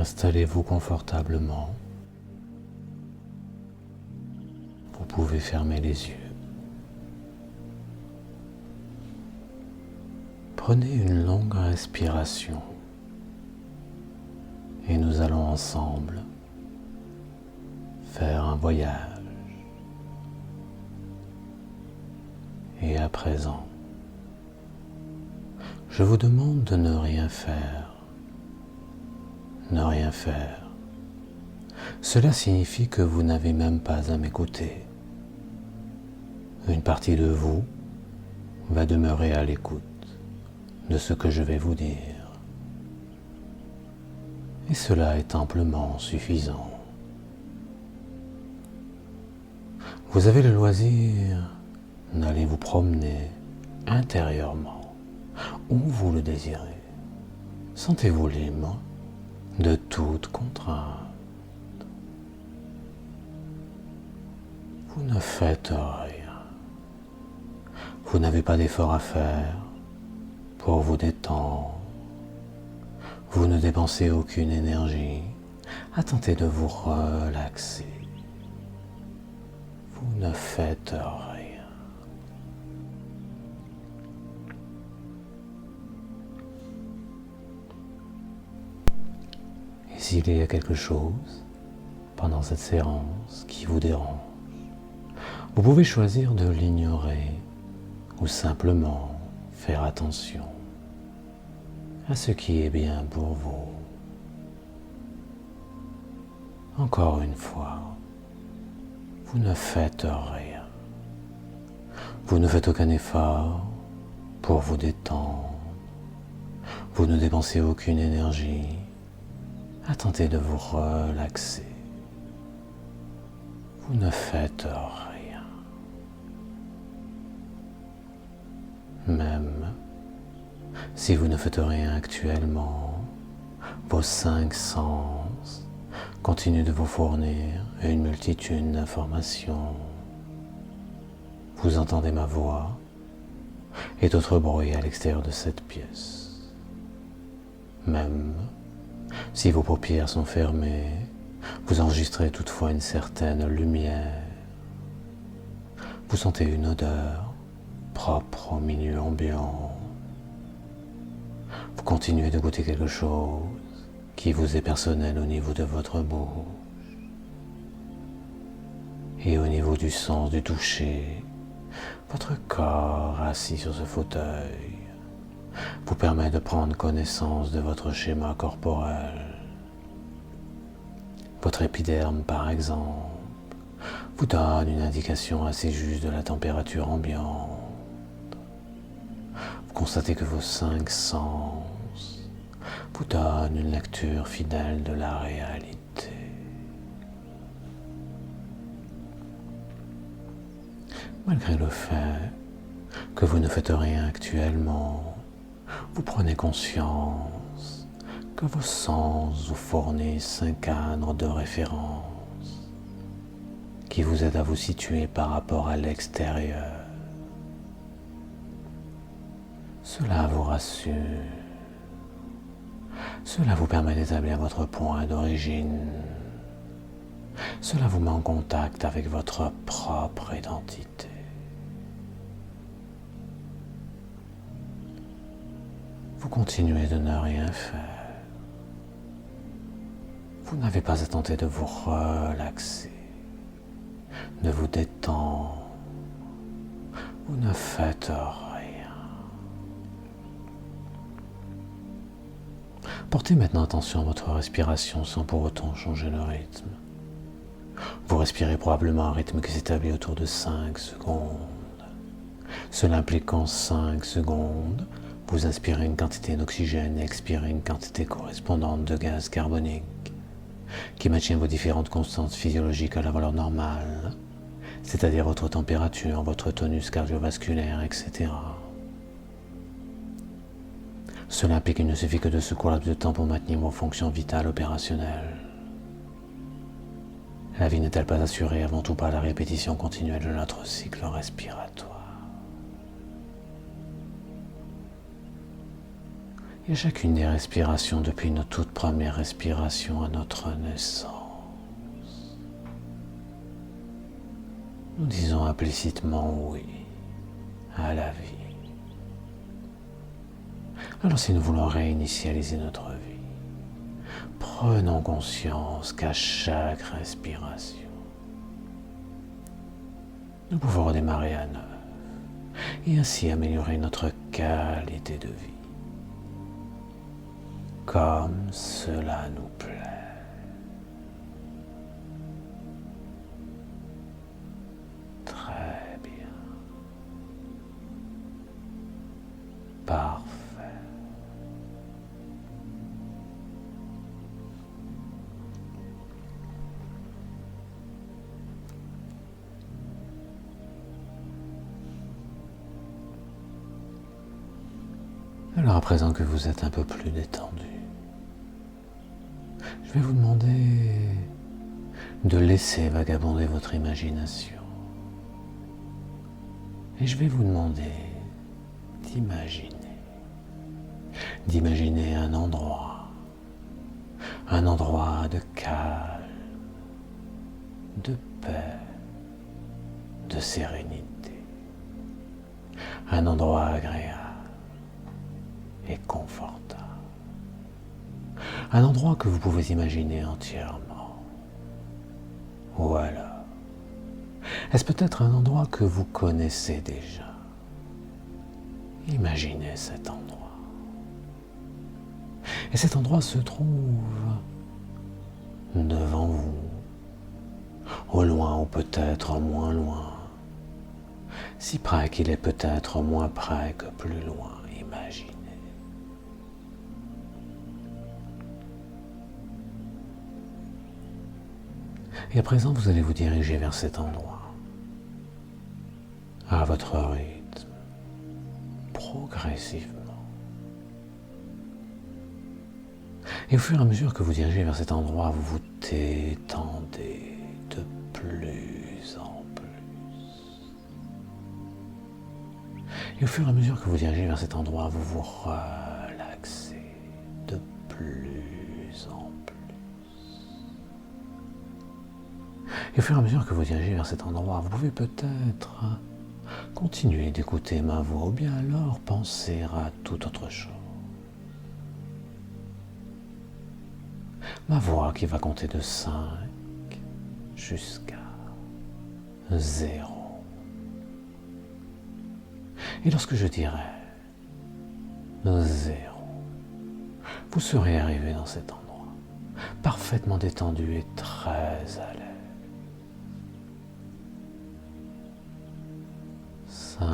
Installez-vous confortablement. Vous pouvez fermer les yeux. Prenez une longue respiration et nous allons ensemble faire un voyage. Et à présent, je vous demande de ne rien faire. Ne rien faire. Cela signifie que vous n'avez même pas à m'écouter. Une partie de vous va demeurer à l'écoute de ce que je vais vous dire. Et cela est amplement suffisant. Vous avez le loisir d'aller vous promener intérieurement où vous le désirez. Sentez-vous libre de toute contrainte. Vous ne faites rien. Vous n'avez pas d'effort à faire pour vous détendre. Vous ne dépensez aucune énergie à tenter de vous relaxer. Vous ne faites rien. Et s'il y a quelque chose pendant cette séance qui vous dérange, vous pouvez choisir de l'ignorer ou simplement faire attention à ce qui est bien pour vous. Encore une fois, vous ne faites rien. Vous ne faites aucun effort pour vous détendre. Vous ne dépensez aucune énergie à tenter de vous relaxer. Vous ne faites rien. Même si vous ne faites rien actuellement, vos 5 sens continuent de vous fournir une multitude d'informations. Vous entendez ma voix et d'autres bruits à l'extérieur de cette pièce. Même si vos paupières sont fermées, vous enregistrez toutefois une certaine lumière. Vous sentez une odeur propre au milieu ambiant. Vous continuez de goûter quelque chose qui vous est personnel au niveau de votre bouche. Et au niveau du sens du toucher, votre corps assis sur ce fauteuil vous permet de prendre connaissance de votre schéma corporel. Votre épiderme, par exemple, vous donne une indication assez juste de la température ambiante. Vous constatez que vos 5 sens vous donnent une lecture fidèle de la réalité. Malgré le fait que vous ne faites rien actuellement, vous prenez conscience que vos sens vous fournissent un cadre de référence qui vous aide à vous situer par rapport à l'extérieur. Cela vous rassure. Cela vous permet d'établir votre point d'origine. Cela vous met en contact avec votre propre identité. Vous continuez de ne rien faire. Vous n'avez pas à tenter de vous relaxer, de vous détendre. Vous ne faites rien. Portez maintenant attention à votre respiration sans pour autant changer le rythme. Vous respirez probablement à un rythme qui s'établit autour de 5 secondes. Cela implique qu'en 5 secondes, vous inspirez une quantité d'oxygène et expirez une quantité correspondante de gaz carbonique qui maintient vos différentes constantes physiologiques à la valeur normale, c'est-à-dire votre température, votre tonus cardiovasculaire, etc. Cela implique qu'il ne suffit que de ce court laps de temps pour maintenir vos fonctions vitales opérationnelles. La vie n'est-elle pas assurée avant tout par la répétition continuelle de notre cycle respiratoire? Et chacune des respirations depuis nos toutes premières respirations à notre naissance, nous disons implicitement oui à la vie. Alors si nous voulons réinitialiser notre vie, prenons conscience qu'à chaque respiration, nous pouvons redémarrer à neuf et ainsi améliorer notre qualité de vie, comme cela nous plaît. Très bien. Parfait. Alors à présent que vous êtes un peu plus détendu, je vais vous demander de laisser vagabonder votre imagination. Et je vais vous demander d'imaginer un endroit de calme, de paix, de sérénité, un endroit agréable et confortable. Un endroit que vous pouvez imaginer entièrement. Ou alors, est-ce peut-être un endroit que vous connaissez déjà? Imaginez cet endroit. Et cet endroit se trouve devant vous, au loin ou peut-être moins loin, si près qu'il est peut-être moins près que plus loin, imaginez. Et à présent, vous allez vous diriger vers cet endroit, à votre rythme, progressivement. Et au fur et à mesure que vous dirigez vers cet endroit, vous vous détendez de plus en plus. Et au fur et à mesure que vous dirigez vers cet endroit, vous vous relaxez de plus en plus. Et au fur et à mesure que vous dirigez vers cet endroit, vous pouvez peut-être continuer d'écouter ma voix ou bien alors penser à toute autre chose. Ma voix qui va compter de 5 jusqu'à 0. Et lorsque je dirai 0, vous serez arrivé dans cet endroit, parfaitement détendu et très à l'aise. 5.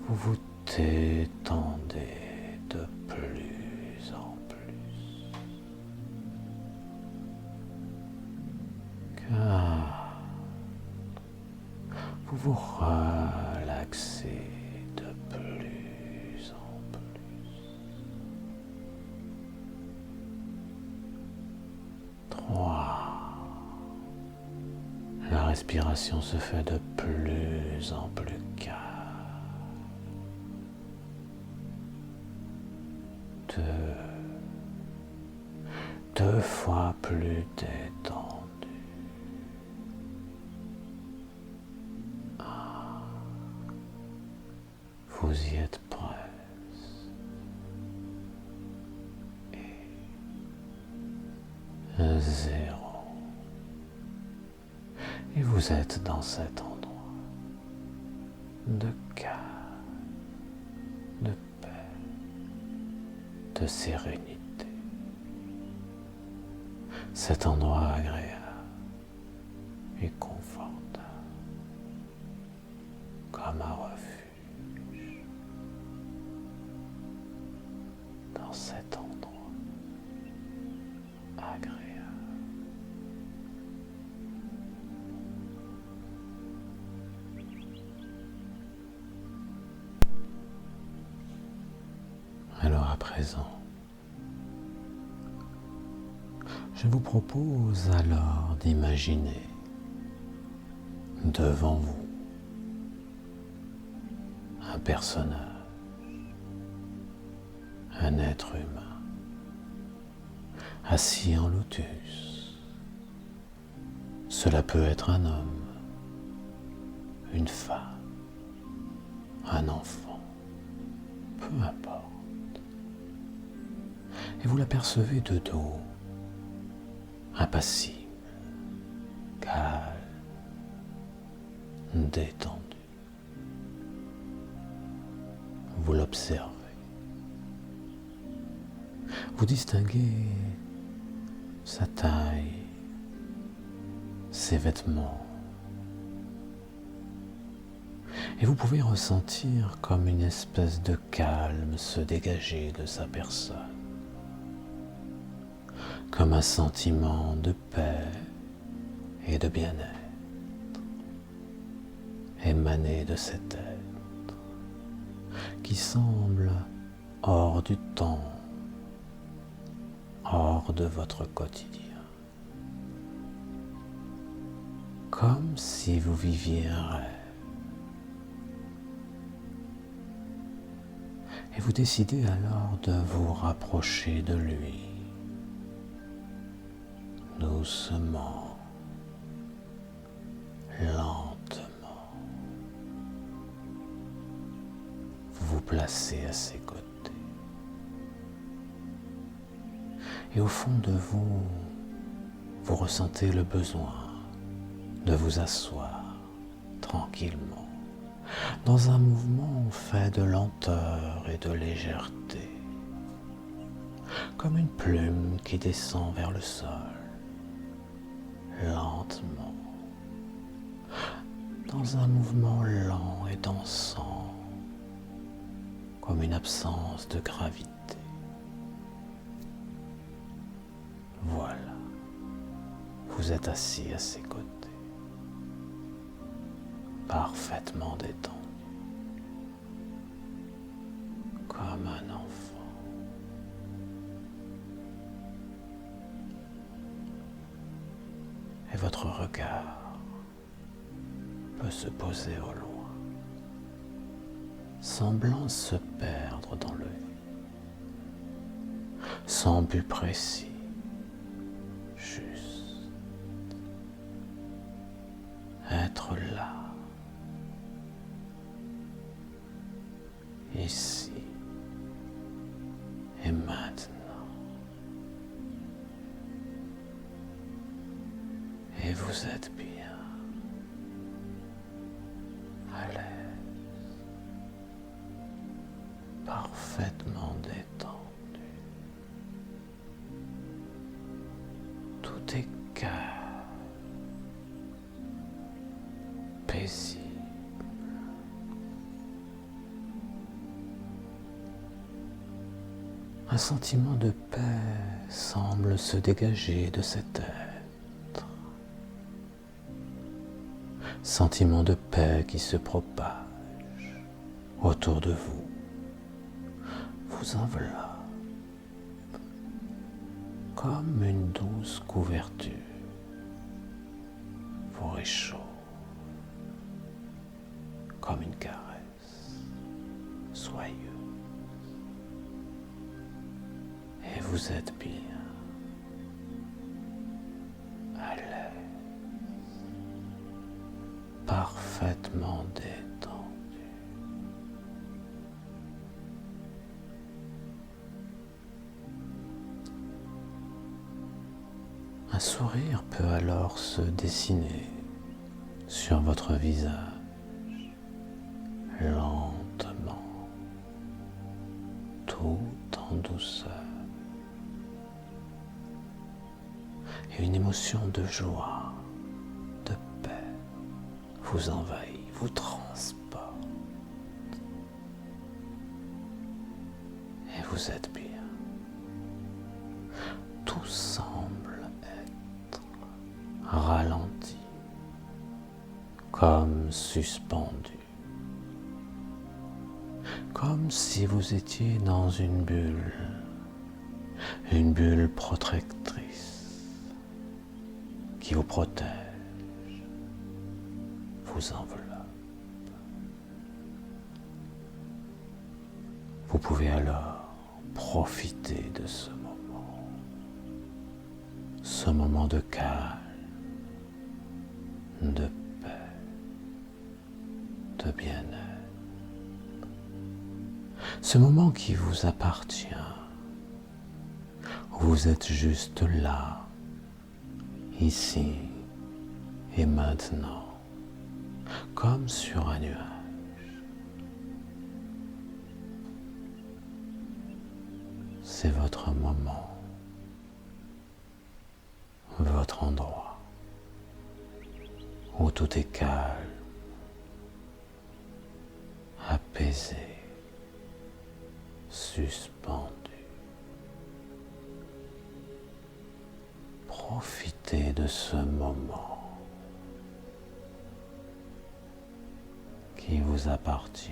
Vous vous détendez de plus en plus. 4. Vous vous relaxez de plus en plus. 3. La respiration se fait de plus en plus calme. 2. 2 fois plus détendu. 1. Vous y êtes presque. Et 0. Et vous êtes dans cet endroit de calme, de paix, de sérénité. Cet endroit agréable et confortable, comme un refuge, dans cet endroit agréable. Alors à présent, je vous propose alors d'imaginer devant vous un personnage un être humain, assis en lotus. Cela peut être un homme, une femme, un enfant, peu importe. Et vous l'apercevez de dos, impassible, calme, détendu. Vous l'observez. Vous distinguez sa taille, ses vêtements. Et vous pouvez ressentir comme une espèce de calme se dégager de sa personne. Comme un sentiment de paix et de bien-être émané de cet être qui semble hors du temps, hors de votre quotidien. Comme si vous viviez un rêve. Et vous décidez alors de vous rapprocher de lui, doucement, lentement. Vous vous placez à ses côtés. Et au fond de vous, vous ressentez le besoin de vous asseoir tranquillement dans un mouvement fait de lenteur et de légèreté, comme une plume qui descend vers le sol, lentement, dans un mouvement lent et dansant, comme une absence de gravité. Voilà, vous êtes assis à ses côtés, parfaitement détendu, comme un enfant. Et votre regard peut se poser au loin, semblant se perdre dans le vide, sans but précis, juste être là, ici et maintenant. Et vous êtes bien, à l'aise, parfaitement détendu. Tout est calme, paisible. Un sentiment de paix semble se dégager de cet être. Sentiment de paix qui se propage autour de vous, vous enveloppe comme une douce couverture, vous réchauffe comme une caresse soyeuse. Et vous êtes bien, à l'aise, parfaitement détendu. Un sourire peut alors se dessiner sur votre visage, lentement, tout en douceur. Et une émotion de joie, de paix vous envahit, vous transporte. Et vous êtes bien. Tout semble être ralenti, comme suspendu. Comme si vous étiez dans une bulle protectrice qui vous protège, vous enveloppe. Vous pouvez alors Profitez de ce moment de calme, de paix, de bien-être, ce moment qui vous appartient, où vous êtes juste là, ici et maintenant, comme sur un nuage. C'est votre moment, votre endroit, où tout est calme, apaisé, suspendu. Profitez de ce moment qui vous appartient.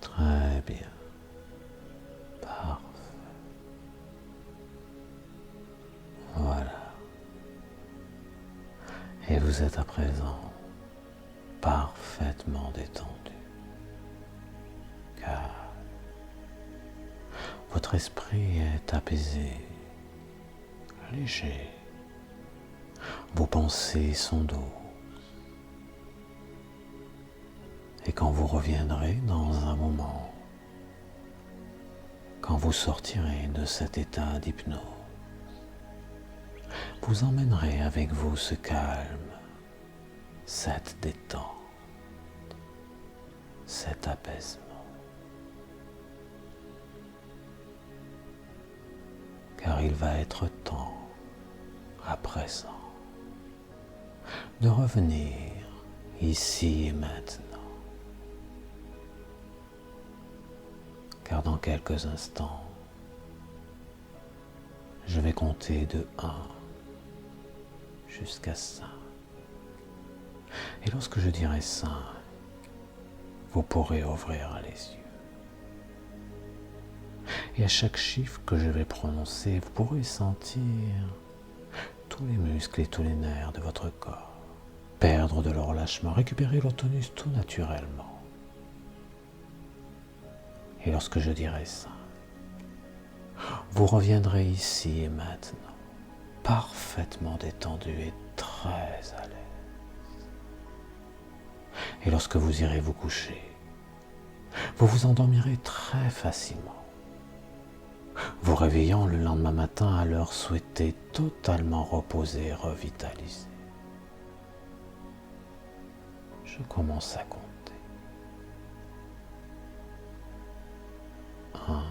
Très bien. Parfait. Voilà. Et vous êtes à présent parfaitement détendu, car votre esprit est apaisé, léger. Vos pensées sont douces. Et quand vous reviendrez dans un moment, quand vous sortirez de cet état d'hypnose, vous emmènerez avec vous ce calme, cette détente, cet apaisement. Car il va être temps, à présent, de revenir ici et maintenant. Car dans quelques instants, je vais compter de 1 jusqu'à 5. Et lorsque je dirai 5, vous pourrez ouvrir les yeux. Et à chaque chiffre que je vais prononcer, vous pourrez sentir tous les muscles et tous les nerfs de votre corps perdre de leur relâchement, récupérer leur tonus tout naturellement. Et lorsque je dirai 5, vous reviendrez ici et maintenant, parfaitement détendu et très à l'aise. Et lorsque vous irez vous coucher, vous vous endormirez très facilement, vous réveillant le lendemain matin à l'heure souhaitée, totalement reposé et revitalisé. Je commence à compter. 1,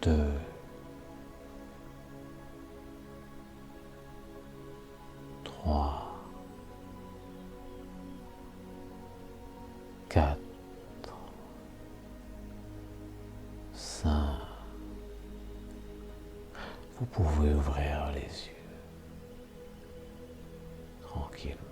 2, 3, 4, 5. Vous pouvez ouvrir les yeux tranquillement.